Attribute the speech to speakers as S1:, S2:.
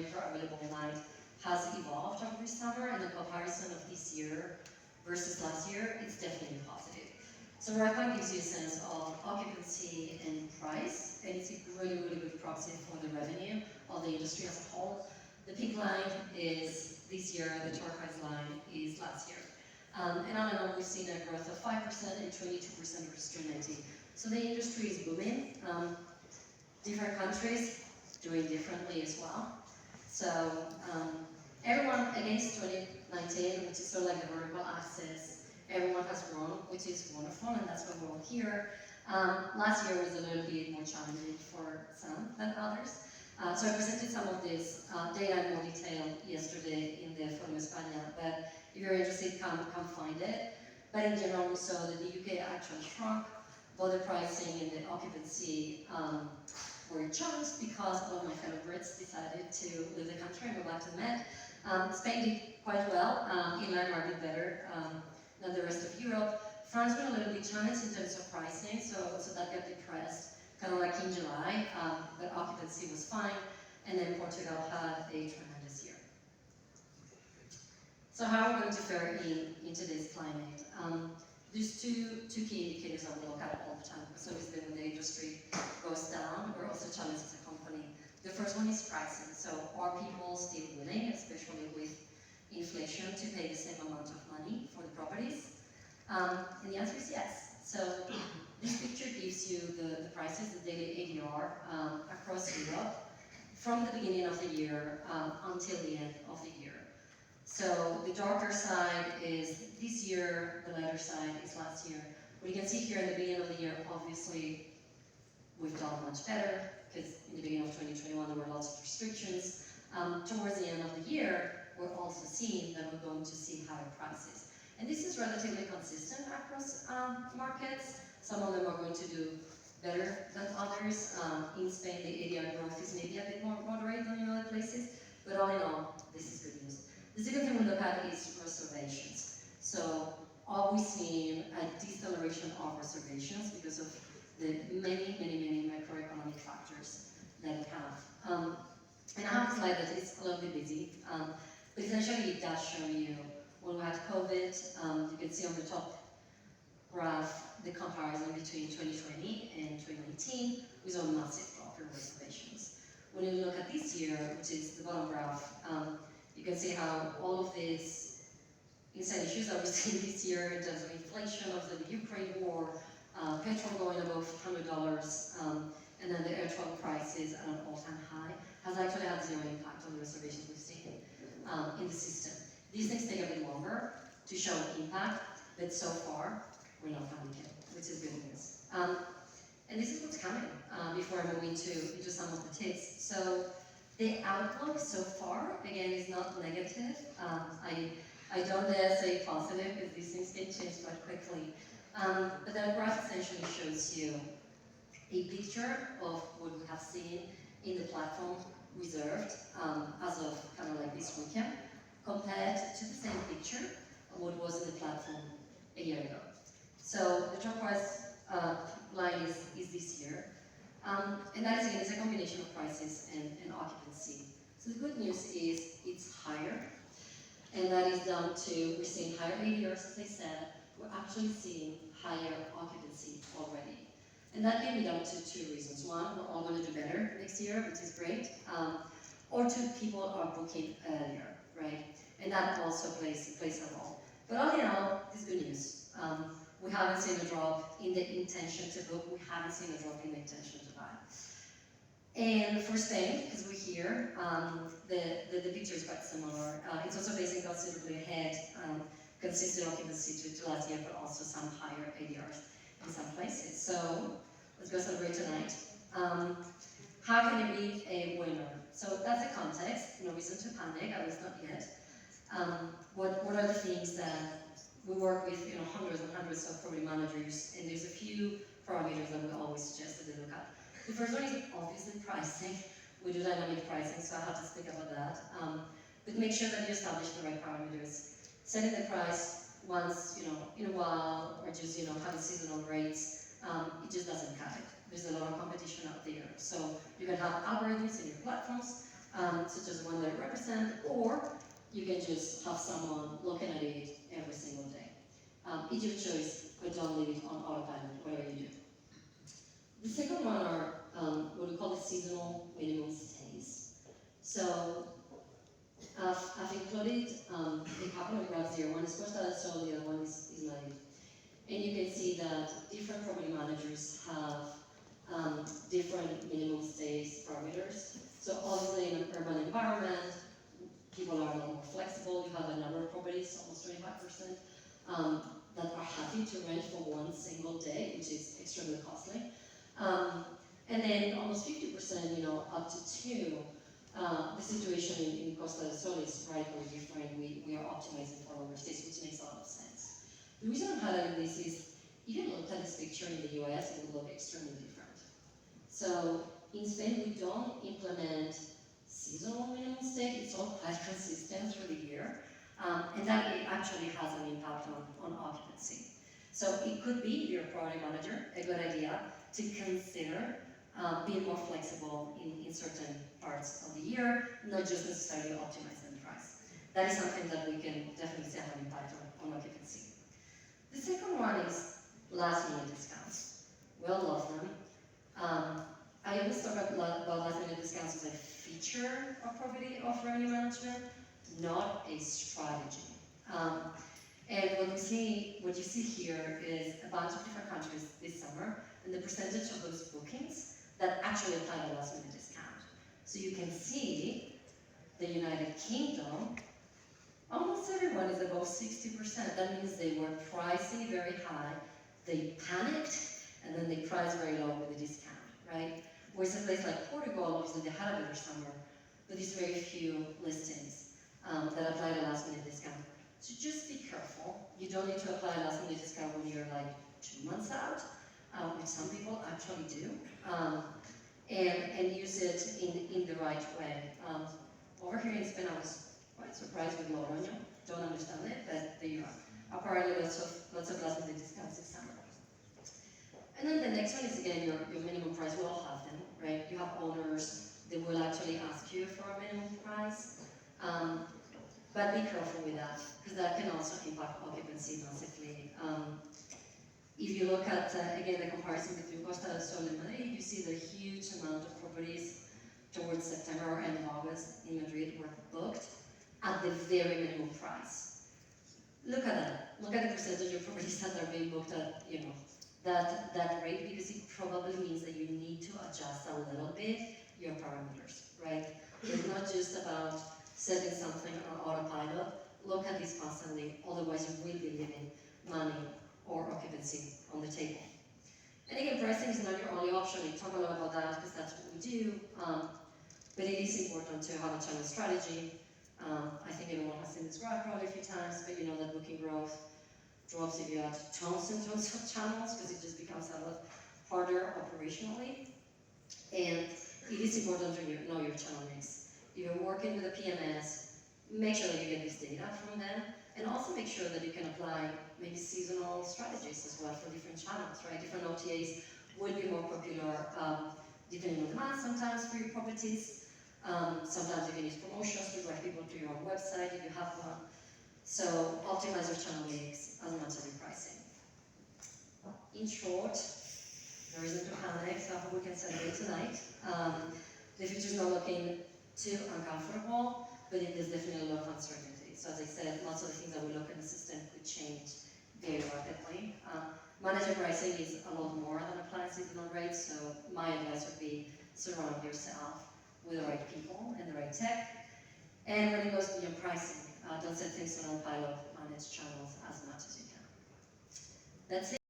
S1: furniture available online has evolved over the summer, and the comparison of this year versus last year, it's definitely positive. So right now gives you a sense of occupancy and price, and it's a really, really good proxy for the revenue of the industry as a whole. The pink line is this year, the turquoise line is last year. And on and on, we've seen a growth of 5% and 22% versus 2019. So the industry is booming. Different countries doing differently as well. So everyone against 2019, which is sort of like the vertical axis, everyone has grown, which is wonderful, and that's why we're all here. Last year was a little bit more challenging for some than others. So I presented some of this data in more detail yesterday in the Forum España, but if you're interested, come find it. But in general, we saw that the UK actually shrunk. Both the pricing and the occupancy were challenged because all of my fellow Brits decided to leave the country and go back to the Med. Spain did quite well, Inland did better than the rest of Europe. France was a little bit challenged in terms of pricing, so that got depressed kind of like in July, but occupancy was fine, and then Portugal had a tremendous year. So how are we going to fare in today's climate? There's two key indicators that we look at all the time. So obviously when the industry goes down, we're also challenged as a company. The first one is pricing. So are people still willing, especially with inflation, to pay the same amount of money for the properties? And the answer is yes. So this picture gives you the prices, the daily ADR across Europe from the beginning of the year until the end of the year. So the darker side is this year, the lighter side is last year. What you can see here in the beginning of the year, obviously, we've done much better, because in the beginning of 2021 there were lots of restrictions. Towards the end of the year, we're also seeing that we're going to see higher prices. And this is relatively consistent across markets. Some of them are going to do better than others. In Spain, the ADR growth is maybe a bit more moderate than in other places, but all in all, this is good news. The second thing we look at is reservations. So are we seeing a deceleration of reservations because of the many macroeconomic factors that we have? And I have a slide that is a little bit busy, but essentially it does show you when we had COVID, you can see on the top graph the comparison between 2020 and 2019 with a massive drop in reservations. When you look at this year, which is the bottom graph, you can see how all of these insane issues that we've seen this year in terms of inflation, of the Ukraine war, petrol going above $100, and then the air travel prices at an all-time high, has actually had zero impact on the reservations we've seen in the system. These things take a bit longer to show impact, but so far, we're not panicking, which is good news. And this is what's coming before I move into some of the tips. So the outlook so far, again, is not negative. I don't dare say positive because these things can change quite quickly. But that graph essentially shows you a picture of what we have seen in the platform reserved as of kind of like this weekend, compared to the same picture of what was in the platform a year ago. So the turquoise line is this year. And that is, again, it's a combination of prices and occupancy. So the good news is it's higher, and that is down to, we're seeing higher ADRs, as I said, we're actually seeing higher occupancy already. And that can be down to two reasons. One, we're all going to do better next year, which is great. Or two, people are booking earlier, right? And that also plays a role. But all in all, it's good news. We haven't seen a drop in the intention to book. We haven't seen a drop in the intention to buy. And for Spain, because we're here, the picture is quite similar. It's also facing considerably ahead, consistent occupancy to last year, but also some higher ADRs in some places. So let's go celebrate tonight. How can it be a winner? So that's the context. No reason to panic. At least not yet. What are the things that we work with, hundreds and hundreds of property managers, and there's a few parameters that we always suggest that they look at. The first one is obviously pricing. We do dynamic pricing, so I have to speak about that. But make sure that you establish the right parameters. Setting the price once, in a while, or just, having seasonal rates, it just doesn't cut it. There's a lot of competition out there. So you can have algorithms in your platforms such as one that I represent, or you can just have someone looking at it every single day. It's your choice, but don't leave it on autopilot, whatever you do. The second one are what we call the seasonal minimum stays. So I've included a couple of graphs here. One is Costa del Sol, the other one is Madrid. And you can see that different property managers have different minimum stays parameters. So obviously in an urban environment, people are a lot more flexible. You have a number of properties, almost 25%, that are happy to rent for one single day, which is extremely costly. And then almost 50%, up to two. The situation in Costa del Sol is radically different. We are optimizing for longer stays, which makes a lot of sense. The reason I'm highlighting this is, if you look at this picture in the US, it would look extremely different. So in Spain, we don't implement seasonal minimum stay. It's all quite consistent through the year. And that actually has an impact on occupancy. So it could be, if you're a property manager, a good idea to consider being more flexible in certain parts of the year, not just necessarily optimizing the price. That is something that we can definitely see have an impact on occupancy. The second one is last minute discounts. We all love them. I always talk about last minute discounts as a feature of revenue management, not a strategy. And what you see here is a bunch of different countries this summer, and the percentage of those bookings that actually apply a last minute discount. So you can see the United Kingdom, almost everyone is above 60%. That means they were pricing very high, they panicked, and then they priced very low with a discount, right? Whereas a place like Portugal, obviously they had a better summer, but there's very few listings that apply a last minute discount. So just be careful. You don't need to apply a last minute discount when you're like 2 months out, which some people actually do, and use it in the right way. Over here in Spain, I was quite surprised with Logroño. Don't understand it, but there you are. Apparently, lots of last minute discounts this summer. And then the next one is again your minimum price. We all have them, right? You have owners, they will actually ask you for a minimum price. But be careful with that, because that can also impact occupancy massively. If you look at, again, the comparison between Costa del Sol and Madrid, you see the huge amount of properties towards September and August in Madrid were booked at the very minimum price. Look at that. Look at the percentage of properties that are being booked at, that rate, because it probably means that you need to adjust a little bit your parameters, right? It's not just about setting something on autopilot. Look at this constantly, otherwise you will be leaving money or occupancy on the table. And again, pricing is not your only option. We talk a lot about that because that's what we do, but it is important to have a channel strategy. I think everyone has seen this graph probably a few times, but you know that booking growth drops if you add tons and tons of channels, because it just becomes a lot harder operationally. And it is important to know your channel mix. If you're working with a PMS, make sure that you get this data from them, and also make sure that you can apply maybe seasonal strategies as well for different channels, right? Different OTAs would be more popular depending on demand sometimes for your properties. Sometimes you can use promotions to drive people to your own website if you have one. So optimize your channel mix as much as your pricing. In short, there isn't to panic, so I hope we can celebrate tonight. The future's not looking too uncomfortable, but there's definitely a lot of uncertainty. So as I said, lots of the things that we look at in the system could change very rapidly. Managing pricing is a lot more than applying seasonal rates, so my advice would be surround yourself with the right people and the right tech. And when it goes beyond pricing, don't set things on autopilot, manage channels as much as you can. That's it.